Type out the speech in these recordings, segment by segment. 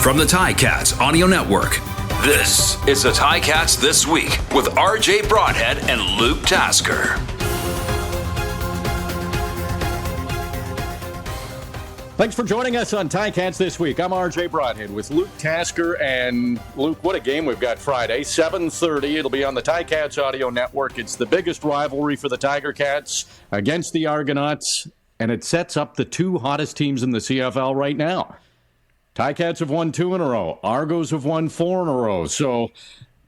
From the Ticats Audio Network, this is the Ticats This Week with RJ Broadhead and Luke Tasker. Thanks for joining us on Ticats This Week. I'm RJ Broadhead with Luke Tasker. And Luke, what a game we've got Friday, 7:30. It'll be on the Ticats Audio Network. It's the biggest rivalry for the Tiger Cats against the Argonauts, and it sets up the two hottest teams in the CFL right now. Ticats have won 2 in a row. Argos have won 4 in a row. So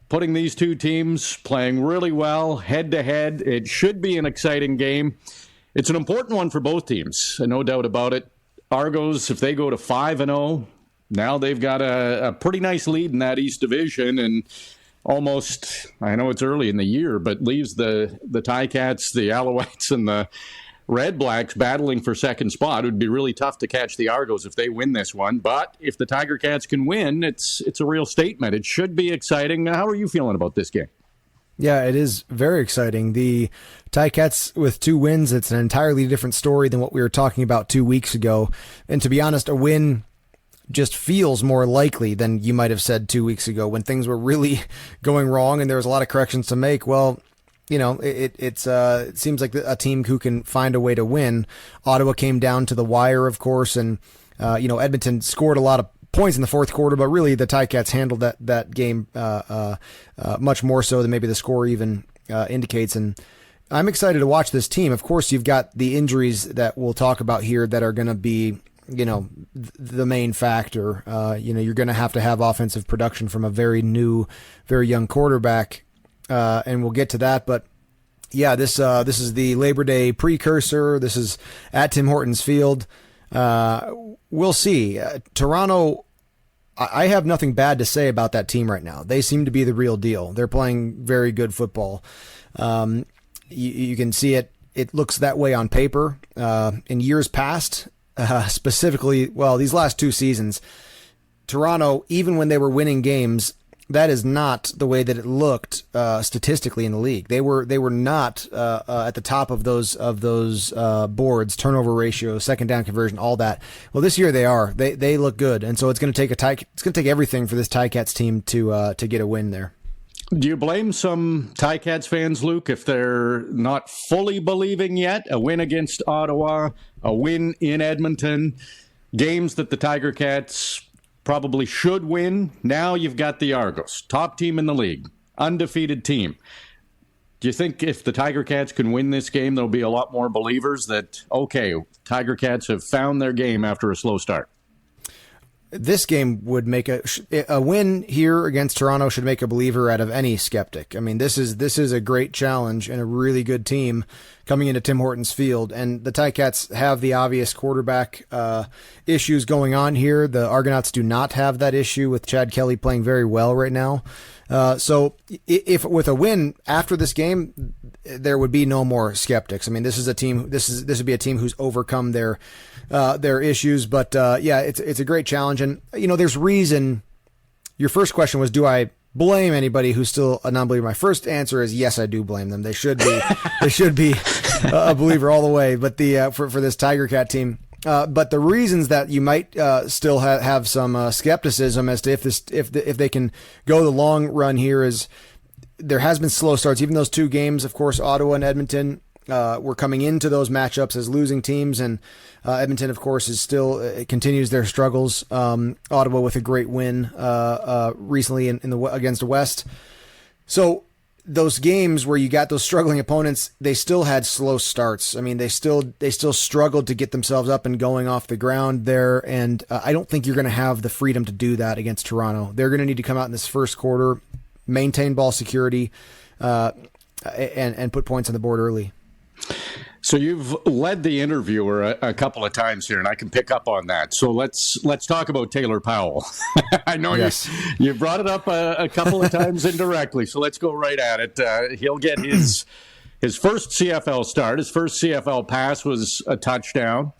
putting these two teams playing really well head-to-head, it should be an exciting game. It's an important one for both teams, no doubt about it. Argos, if they go to 5-0, now they've got a pretty nice lead in that East Division, and almost, I know it's early in the year, but leaves the Ticats, the Alouettes, and the Red Blacks battling for second spot. It would be really tough to catch the Argos if they win this one, but if the Tiger Cats can win, it's a real statement. It should be exciting. How are you feeling about this game? Yeah, it is very exciting. The Ticats with 2 wins, it's an entirely different story than what we were talking about 2 weeks ago. And to be honest, a win just feels more likely than you might have said 2 weeks ago when things were really going wrong and there was a lot of corrections to make. Well, you know, it seems like a team who can find a way to win. Ottawa came down to the wire, of course, and Edmonton scored a lot of points in the fourth quarter, but really the Ticats handled that game much more so than maybe the score even indicates. And I'm excited to watch this team. Of course, you've got the injuries that we'll talk about here that are going to be, the main factor. You're going to have offensive production from a very young quarterback. And we'll get to that, but yeah, this is the Labor Day precursor. This is at Tim Hortons Field. We'll see. Toronto, I have nothing bad to say about that team right now. They seem to be the real deal. They're playing very good football. You can see it. It looks that way on paper. In years past, specifically, these last 2 seasons, Toronto, even when they were winning games, that is not the way that it looked statistically in the league. They were not at the top of those boards, turnover ratio, second down conversion, all that. Well, this year they are. They look good, and so it's going to take everything for this Ticats team to get a win there. Do you blame some Ticats fans, Luke, if they're not fully believing yet? A win against Ottawa, a win in Edmonton, games that the Tiger Cats probably should win. Now you've got the Argos, top team in the league, undefeated team. Do you think if the Tiger Cats can win this game, there'll be a lot more believers that, okay, Tiger Cats have found their game after a slow start? This game would make a win here against Toronto should make a believer out of any skeptic. I mean, this is a great challenge and a really good team coming into Tim Hortons Field, and the Ticats have the obvious quarterback issues going on here. The Argonauts do not have that issue with Chad Kelly playing very well right now. So if with a win after this game, there would be no more skeptics. I mean, this is a team. This would be a team who's overcome their issues. But it's a great challenge, and there's reason. Your first question was, do I blame anybody who's still a non-believer? My first answer is yes, I do blame them. They should be a believer all the way. But for this Tiger Cat team. But the reasons that you might still have some skepticism as to if they can go the long run here is there has been slow starts. Even those 2 games, of course, Ottawa and Edmonton were coming into those matchups as losing teams, and Edmonton, of course, it continues their struggles. Ottawa with a great win recently against the West. So those games where you got those struggling opponents, they still had slow starts. I mean, they still struggled to get themselves up and going off the ground there. And I don't think you're going to have the freedom to do that against Toronto. They're going to need to come out in this first quarter, maintain ball security, and put points on the board early. So you've led the interviewer a couple of times here, and I can pick up on that. So let's talk about Taylor Powell. I know yes. you brought it up a couple of times indirectly, so let's go right at it. He'll get his first CFL start. His first CFL pass was a touchdown.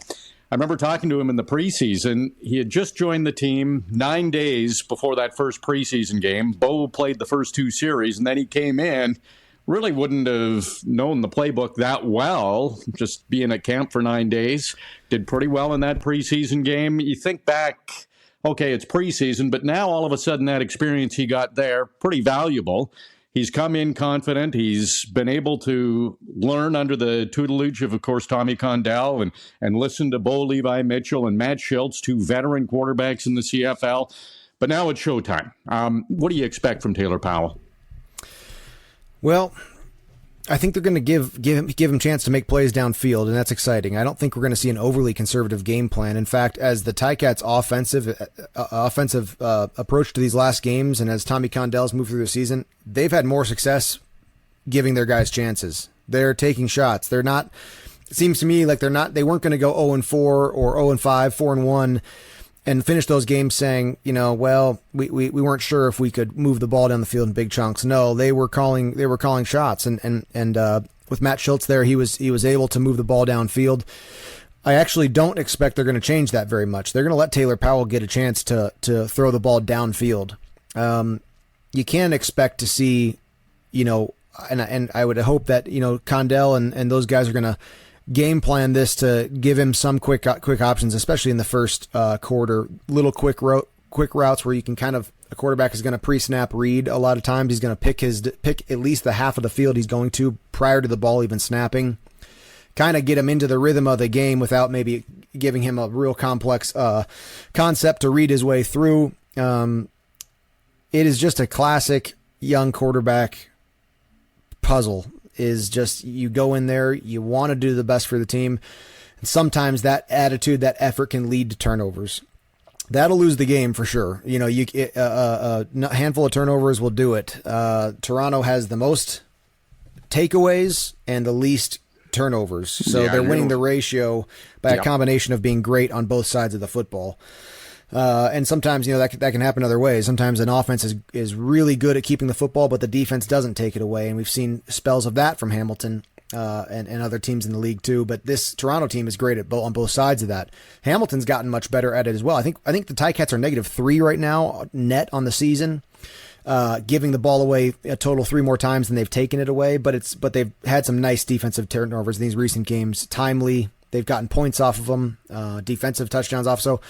I remember talking to him in the preseason. He had just joined the team 9 days before that first preseason game. Bo played the first 2 series, and then he came in. Really wouldn't have known the playbook that well, just being at camp for 9 days. Did pretty well in that preseason game. You think back okay, it's preseason, but now all of a sudden that experience he got there, pretty valuable. He's come in confident. He's been able to learn under the tutelage of course, Tommy Condell and listen to Bo Levi Mitchell and Matt Schultz, two veteran quarterbacks in the CFL. But now it's showtime. What do you expect from Taylor Powell? Well, I think they're going to give him a chance to make plays downfield, and that's exciting. I don't think we're going to see an overly conservative game plan. In fact, as the Ticats' offensive approach to these last games, and as Tommy Condell's moved through the season, they've had more success giving their guys chances. They're taking shots. They're not. It seems to me like they weren't going to go 0-4 or 0-5, 4-1. And finish those games saying, well, we weren't sure if we could move the ball down the field in big chunks. No, they were calling shots, and with Matt Schultz there, he was able to move the ball downfield. I actually don't expect they're going to change that very much. They're going to let Taylor Powell get a chance to throw the ball downfield. You can't expect to see, and I would hope that Condell and those guys are going to game plan this to give him some quick options, especially in the first quarter. Little quick routes where you can a quarterback is going to pre-snap read. A lot of times he's going to pick at least the half of the field he's going to prior to the ball even snapping. Kind of get him into the rhythm of the game without maybe giving him a real complex concept to read his way through. It is just a classic young quarterback puzzle. Is just you go in there, you want to do the best for the team. And sometimes that attitude, that effort can lead to turnovers. That'll lose the game for sure. A handful of turnovers will do it. Toronto has the most takeaways and the least turnovers. So they're winning the ratio by a combination of being great on both sides of the football. And sometimes, that can happen other ways. Sometimes an offense is really good at keeping the football, but the defense doesn't take it away. And we've seen spells of that from Hamilton and other teams in the league too. But this Toronto team is great on both sides of that. Hamilton's gotten much better at it as well. I think the Ticats are -3 right now net on the season, giving the ball away a total 3 more times than they've taken it away. But they've had some nice defensive turnovers in these recent games. Timely. They've gotten points off of them, defensive touchdowns off. So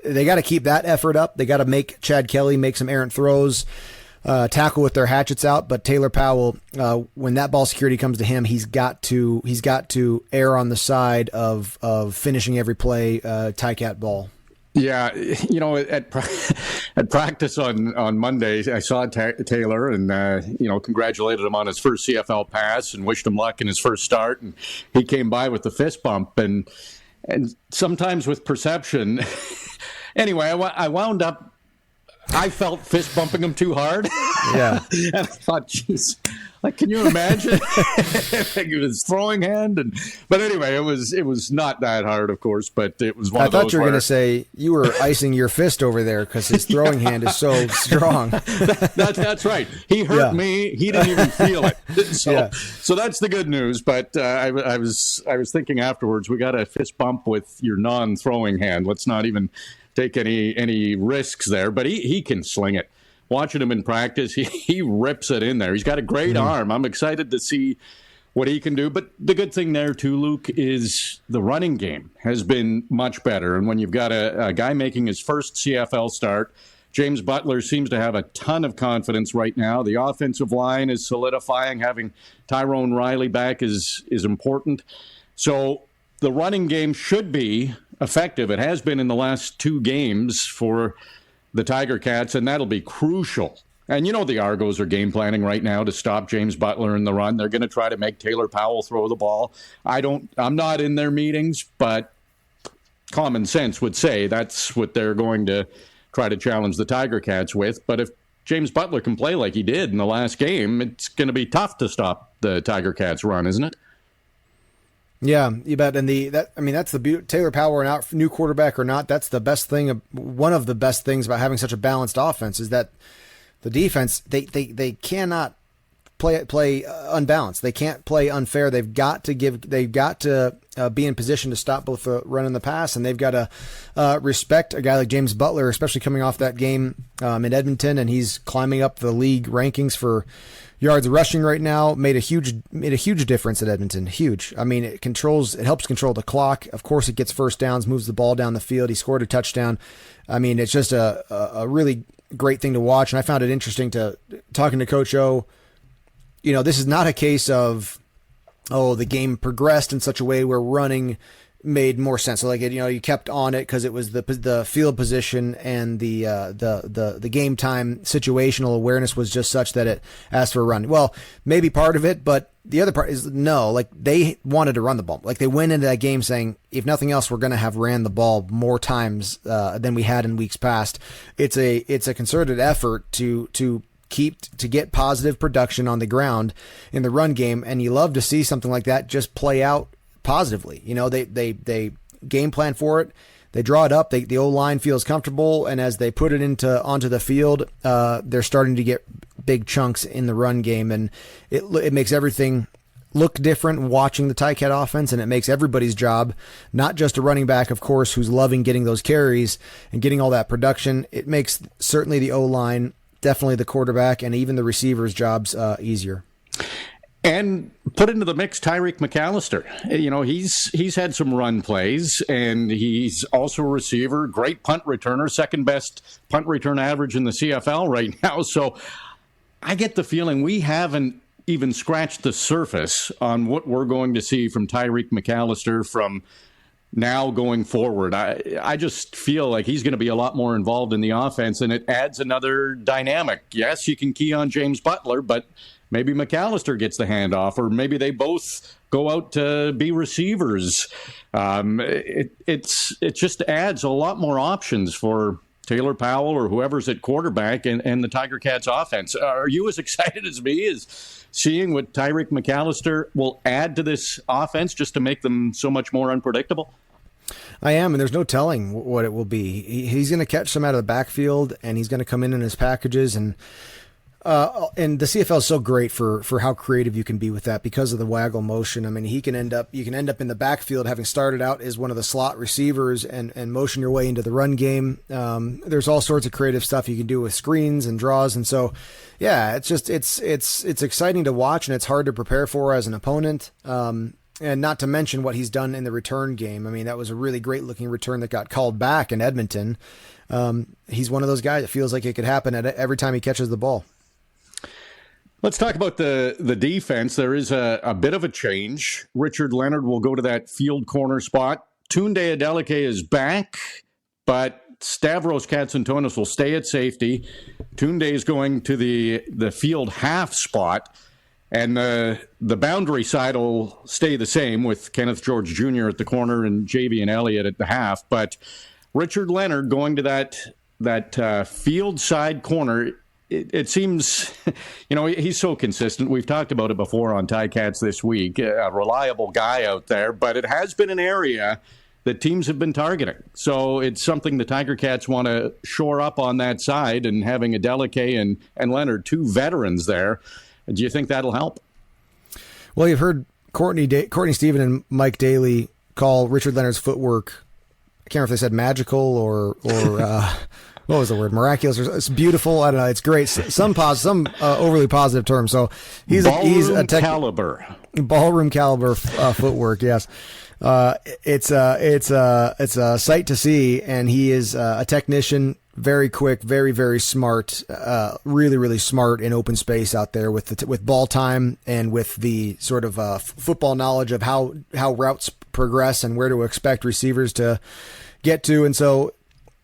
they got to keep that effort up. They got to make Chad Kelly make some errant throws, tackle with their hatchets out. But Taylor Powell, when that ball security comes to him, he's got to err on the side of finishing every play Ticat ball. Yeah, at practice on Monday, I saw Taylor and, congratulated him on his first CFL pass and wished him luck in his first start. And he came by with the fist bump. And sometimes with perception, anyway, I wound up, I felt fist bumping him too hard. Yeah. And I thought, geez, can you imagine? It was throwing hand, but anyway, it was not that hard, of course. But it was one of those. I thought you were going to say you were icing your fist over there because his throwing hand is so strong. That's right. He hurt me. He didn't even feel it. So that's the good news. But I was thinking afterwards, we got a fist bump with your non-throwing hand. Let's not even take any risks there. But he can sling it. Watching him in practice, he rips it in there. He's got a great arm. I'm excited to see what he can do. But the good thing there, too, Luke, is the running game has been much better. And when you've got a guy making his first CFL start, James Butler seems to have a ton of confidence right now. The offensive line is solidifying. Having Tyrone Riley back is important. So the running game should be effective. It has been in the last 2 games for the Tiger Cats, and that'll be crucial. And the Argos are game planning right now to stop James Butler in the run. They're going to try to make Taylor Powell throw the ball. I'm not in their meetings, but common sense would say that's what they're going to try to challenge the Tiger Cats with. But if James Butler can play like he did in the last game, it's going to be tough to stop the Tiger Cats run, isn't it? Yeah, you bet. And that's the beauty. Taylor Powell, new quarterback or not, that's the best thing. One of the best things about having such a balanced offense is that the defense they cannot play unbalanced. They can't play unfair. They've got to be in position to stop both the run and the pass, and they've got to respect a guy like James Butler, especially coming off that game in Edmonton, and he's climbing up the league rankings for yards rushing right now. Made a huge difference at Edmonton. Huge. I mean, it helps control the clock. Of course, it gets first downs, moves the ball down the field. He scored a touchdown. I mean, it's just a really great thing to watch, and I found it interesting talking to Coach O. This is not a case of, the game progressed in such a way where running made more sense. So you kept on it because it was the field position and the game time situational awareness was just such that it asked for a run. Well, maybe part of it, but the other part is no, they wanted to run the ball. They went into that game saying, if nothing else, we're going to have ran the ball more times than we had in weeks past. It's a concerted effort to get positive production on the ground in the run game, and you love to see something like that just play out positively. They game plan for it, they draw it up, the O-line feels comfortable, and as they put it onto the field, they're starting to get big chunks in the run game, and it makes everything look different watching the Ticat offense, and it makes everybody's job, not just a running back, of course, who's loving getting those carries and getting all that production. It makes certainly the O-line, definitely the quarterback, and even the receivers' jobs easier. And put into the mix Tyreek McAllister. He's had some run plays, and he's also a receiver, great punt returner, second best punt return average in the CFL right now. So I get the feeling we haven't even scratched the surface on what we're going to see from Tyreek McAllister from now going forward. I just feel like he's going to be a lot more involved in the offense, and it adds another dynamic. Yes, you can key on James Butler, but maybe McAllister gets the handoff, or maybe they both go out to be receivers. It just adds a lot more options for Taylor Powell or whoever's at quarterback and the Tiger Cats offense. Are you as excited as me as seeing what Tyreek McAllister will add to this offense just to make them so much more unpredictable? I am, and there's no telling what it will be. He's going to catch some out of the backfield, and he's going to come in his packages, and the CFL is so great for how creative you can be with that because of the waggle motion. I mean, you can end up in the backfield having started out as one of the slot receivers and motion your way into the run game. There's all sorts of creative stuff you can do with screens and draws, and so yeah, it's just it's exciting to watch, and it's hard to prepare for as an opponent. And not to mention what he's done in the return game. I mean, that was a really great looking return that got called back in Edmonton. He's one of those guys that feels like it could happen every time he catches the ball. Let's talk about the defense. There is a bit of a change. Richard Leonard will go to that field corner spot. Tunde Adeleke is back, but Stavros Katsantonis will stay at safety. Tunde is going to the field half spot. And the boundary side will stay the same with Kenneth George Jr. at the corner and Javian Elliott at the half. But Richard Leonard going to that field side corner, it seems, he's so consistent. We've talked about it before on Ticats this week. A reliable guy out there, but it has been an area that teams have been targeting. So it's something the Tiger Cats want to shore up on that side, and having Adeleke and Leonard, two veterans there. Do you think that'll help? Well, you've heard Courtney Stephen and Mike Daly call Richard Leonard's footwork, I can't remember if they said magical or what was the word? Miraculous. It's beautiful. I don't know. It's great. Some overly positive terms. So he's a caliber. Ballroom caliber footwork. Yes. It's a sight to see, and he is a technician. Very quick, very, very smart, really, really smart in open space out there with ball time and with the sort of football knowledge of how routes progress and where to expect receivers to get to. And so,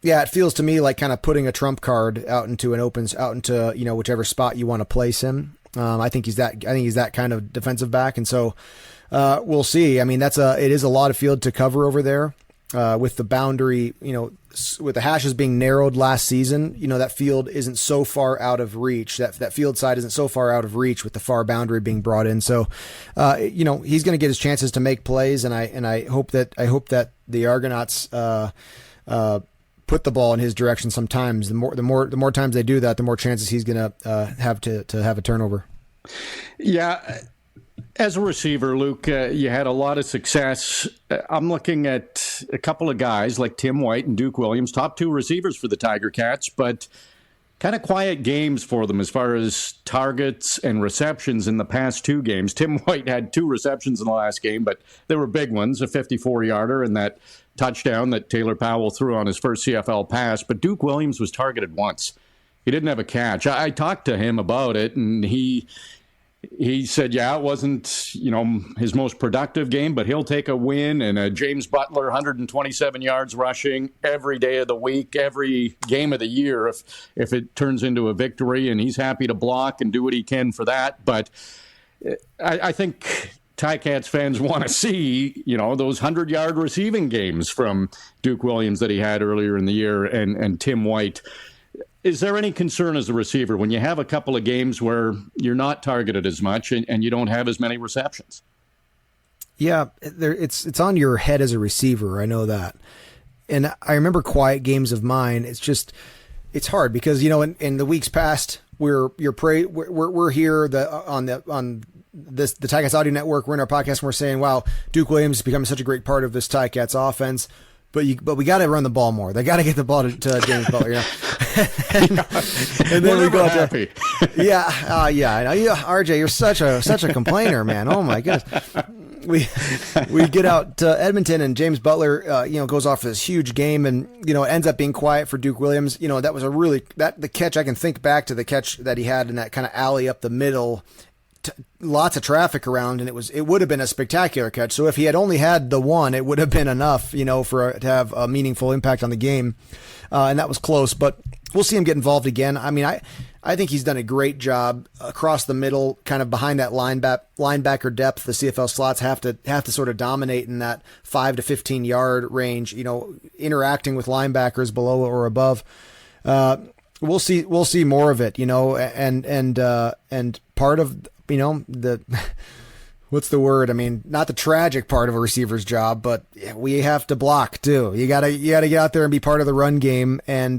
yeah, it feels to me like kind of putting a trump card out into whichever spot you want to place him. I think he's that kind of defensive back, and so we'll see. I mean, it is a lot of field to cover over there. With the boundary, with the hashes being narrowed last season, that field isn't so far out of reach. That field side isn't so far out of reach with the far boundary being brought in. So, he's going to get his chances to make plays, and I hope that the Argonauts put the ball in his direction sometimes. The more times they do that, the more chances he's going to have to have a turnover. Yeah. As a receiver, Luke, you had a lot of success. I'm looking at a couple of guys like Tim White and Duke Williams, top two receivers for the Tiger Cats, but kind of quiet games for them as far as targets and receptions in the past two games. Tim White had 2 receptions in the last game, but they were big ones, a 54-yarder and that touchdown that Taylor Powell threw on his first CFL pass. But Duke Williams was targeted once. He didn't have a catch. I talked to him about it, and he said, yeah, it wasn't, his most productive game, but he'll take a win. And James Butler, 127 yards rushing every day of the week, every game of the year, if it turns into a victory. And he's happy to block and do what he can for that. But I think Ticats fans want to see, those 100-yard receiving games from Duke Williams that he had earlier in the year and Tim White. Is there any concern as a receiver when you have a couple of games where you're not targeted as much and you don't have as many receptions? Yeah, it's on your head as a receiver. I know that. And I remember quiet games of mine. It's hard because, in the weeks past, we're here on the Ticats Audio Network. We're in our podcast and we're saying, wow, Duke Williams is becoming such a great part of this Ticats offense. But we got to run the ball more. They got to get the ball to James Butler, and then we go out there. Yeah, I know. RJ, you're such a complainer, man. Oh my goodness. We get out to Edmonton and James Butler, goes off for this huge game, and it ends up being quiet for Duke Williams. That was the catch. I can think back to the catch that he had in that kind of alley up the middle. Lots of traffic around, and it would have been a spectacular catch. So if he had only had the one, it would have been enough, to have a meaningful impact on the game. And that was close, but we'll see him get involved again. I mean, I think he's done a great job across the middle, kind of behind that linebacker depth. The CFL slots have to sort of dominate in that 5 to 15 yard range, interacting with linebackers below or above. We'll see more of it, and part of, what's the word? I mean, not the tragic part of a receiver's job, but we have to block too. You gotta get out there and be part of the run game. And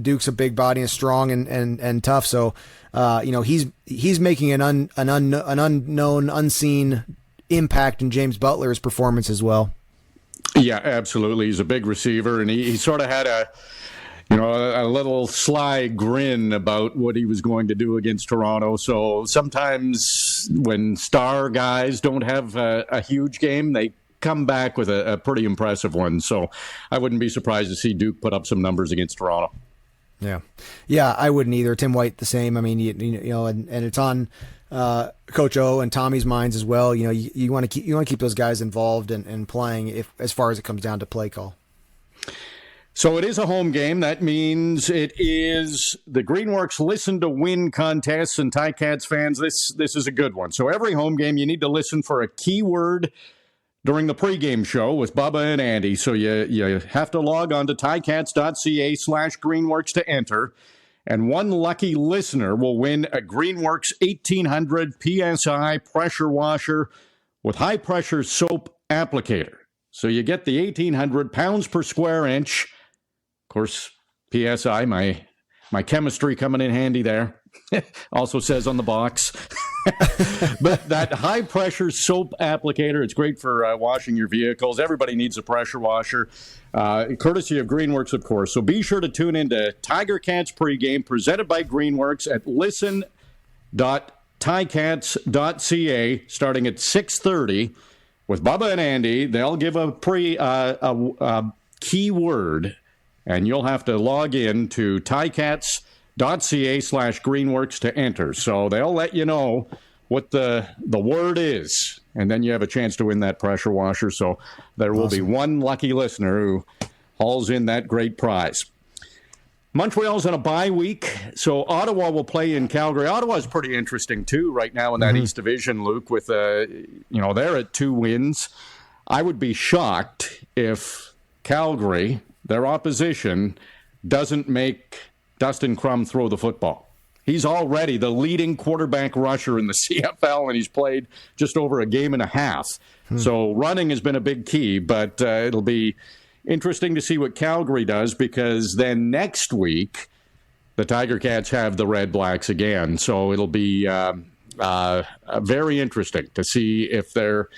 Duke's a big body and strong and tough. So, he's making an unknown, unseen impact in James Butler's performance as well. Yeah, absolutely. He's a big receiver, and he sort of had a little sly grin about what he was going to do against Toronto. So sometimes when star guys don't have a huge game, they come back with a pretty impressive one. So I wouldn't be surprised to see Duke put up some numbers against Toronto. Yeah, I wouldn't either. Tim White the same. I mean, and it's on Coach O and Tommy's minds as well. You want to keep those guys involved and playing as far as it comes down to play call. So it is a home game. That means it is the Greenworks Listen to Win contest. And Ticats fans, this is a good one. So every home game, you need to listen for a keyword during the pregame show with Bubba and Andy. So you have to log on to ticats.ca/Greenworks to enter. And one lucky listener will win a Greenworks 1800 PSI pressure washer with high-pressure soap applicator. So you get the 1,800 pounds per square inch. Of course, PSI, my chemistry coming in handy there. Also says on the box. But that high-pressure soap applicator, it's great for washing your vehicles. Everybody needs a pressure washer, courtesy of Greenworks, of course. So be sure to tune into Tiger Cats pregame, presented by Greenworks at listen.ticats.ca, starting at 6:30 with Bubba and Andy. They'll give a keyword, and you'll have to log in to ticats.ca/Greenworks to enter. So they'll let you know what the word is, and then you have a chance to win that pressure washer. So there will be one lucky listener who hauls in that great prize. Montreal's on a bye week, so Ottawa will play in Calgary. Ottawa's pretty interesting, too, right now in that East Division, Luke, with, they're at 2 wins. I would be shocked if Calgary, their opposition, doesn't make Dustin Crum throw the football. He's already the leading quarterback rusher in the CFL, and he's played just over a game and a half. So running has been a big key, but it'll be interesting to see what Calgary does, because then next week the Tiger Cats have the Red Blacks again. So it'll be Very interesting to see if there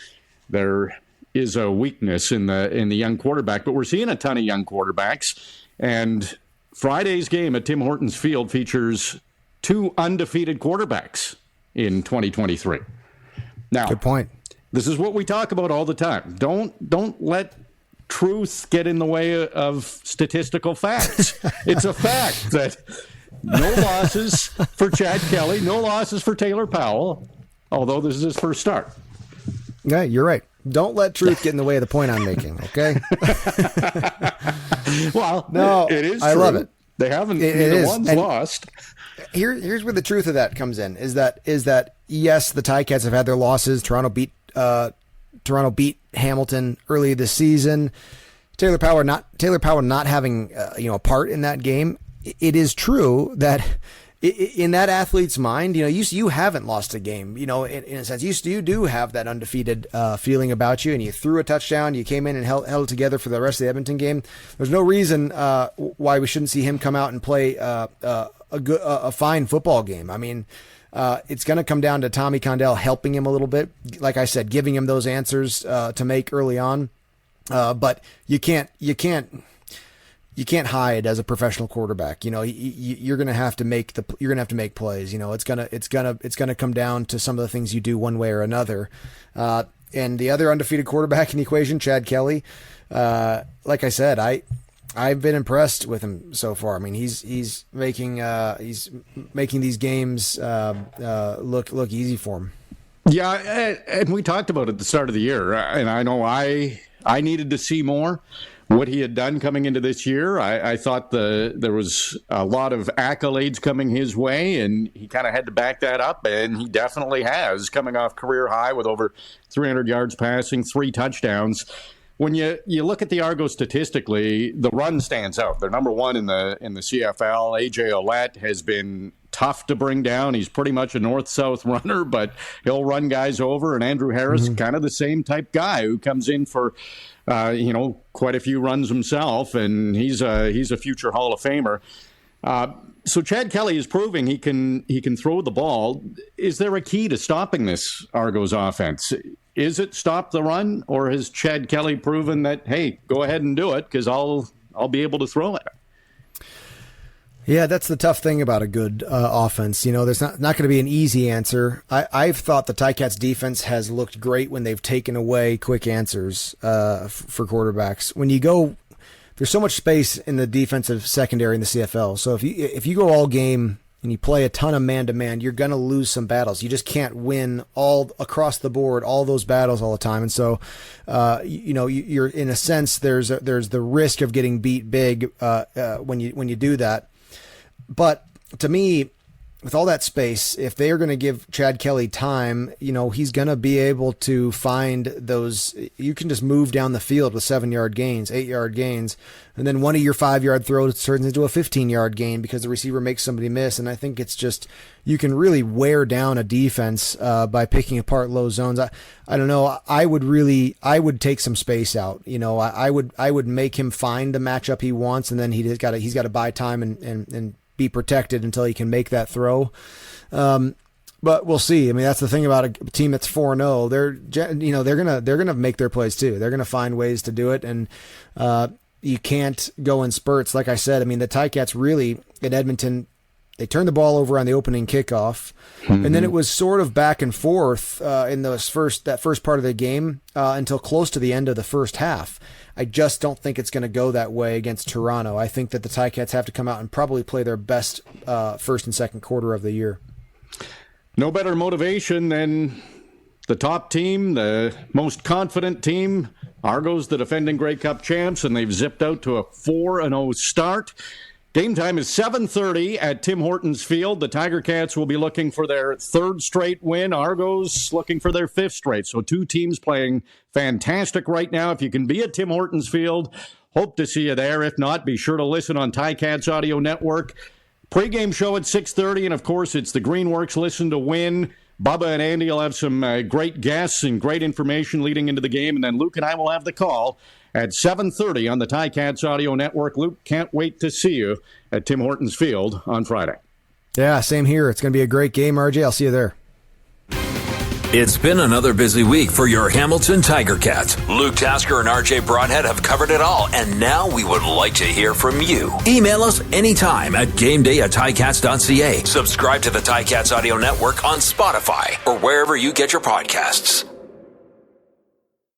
is a weakness in the young quarterback. But we're seeing a ton of young quarterbacks, and Friday's game at Tim Hortons Field features 2 undefeated quarterbacks in 2023. Now, good point. This is what we talk about all the time. Don't let truth get in the way of statistical facts. It's a fact that no losses for Chad Kelly, no losses for Taylor Powell, although this is his first start. Yeah, you're right. Don't let truth get in the way of the point I'm making, okay? Well, no, it is true. I love it. They haven't, neither one's lost. Here's where the truth of that comes in, is that yes, the Ticats have had their losses. Toronto beat Hamilton early this season. Taylor Power not having a part in that game. It is true that in that athlete's mind, you haven't lost a game. In a sense, you do have that undefeated feeling about you, and you threw a touchdown. You came in and held it together for the rest of the Edmonton game. There's no reason why we shouldn't see him come out and play a fine football game. I mean, it's going to come down to Tommy Condell helping him a little bit. Like I said, giving him those answers to make early on. But you can't hide as a professional quarterback. You're going to have to make plays. It's going to come down to some of the things you do one way or another. And the other undefeated quarterback in the equation, Chad Kelly, like I said, I've been impressed with him so far. I mean, he's making these games look easy for him. Yeah, and we talked about it at the start of the year, and I know I needed to see more what he had done coming into this year. I thought there was a lot of accolades coming his way, and he kind of had to back that up, and he definitely has, coming off career high with over 300 yards passing, 3 touchdowns. When you look at the Argos statistically, the run stands out. They're number 1 in the CFL. AJ Ouellette has been tough to bring down. He's pretty much a north-south runner, but he'll run guys over. And Andrew Harris, kind of the same type guy who comes in for quite a few runs himself, and he's a future Hall of Famer. So Chad Kelly is proving he can throw the ball. Is there a key to stopping this Argos offense? Is it stop the run, or has Chad Kelly proven that, hey, go ahead and do it because I'll be able to throw it? Yeah, that's the tough thing about a good offense. There's not going to be an easy answer. I've thought the Ticats defense has looked great when they've taken away quick answers for quarterbacks. When you go, there's so much space in the defensive secondary in the CFL. So if you go all game and you play a ton of man-to-man, you're going to lose some battles. You just can't win all across the board, all those battles all the time. And so, you're in a sense, there's the risk of getting beat big when you do that. But to me, with all that space, if they are going to give Chad Kelly time, he's going to be able to find those. You can just move down the field with 7-yard gains, 8-yard gains, and then one of your 5-yard throws turns into a 15-yard gain because the receiver makes somebody miss. And I think it's just, you can really wear down a defense by picking apart low zones. I don't know. I would take some space out. I would make him find the matchup he wants, and then he's got to buy time and be protected until he can make that throw. But we'll see. I mean, that's the thing about a team that's 4-0. They're gonna make their plays too. They're gonna find ways to do it, and you can't go in spurts. Like I said, I mean, the Ticats really in Edmonton, they turned the ball over on the opening kickoff, and then it was sort of back and forth in that first part of the game until close to the end of the first half. I just don't think it's going to go that way against Toronto. I think that the Ticats have to come out and probably play their best first and second quarter of the year. No better motivation than the top team, the most confident team, Argos, the defending Grey Cup champs, and they've zipped out to a 4-0 start. Game time is 7:30 at Tim Hortons Field. The Tiger Cats will be looking for their 3rd straight win. Argos looking for their 5th straight. So 2 teams playing fantastic right now. If you can be at Tim Hortons Field, hope to see you there. If not, be sure to listen on Ticats Audio Network. Pre-game show at 6:30, and of course, it's the Greenworks Listen to Win. Bubba and Andy will have some great guests and great information leading into the game, and then Luke and I will have the call at 7:30 on the Ticats Audio Network. Luke, can't wait to see you at Tim Hortons Field on Friday. Yeah, same here. It's going to be a great game, RJ. I'll see you there. It's been another busy week for your Hamilton Tiger Cats. Luke Tasker and RJ Broadhead have covered it all, and now we would like to hear from you. Email us anytime at gameday@ticats.ca. Subscribe to the Ticats Audio Network on Spotify or wherever you get your podcasts.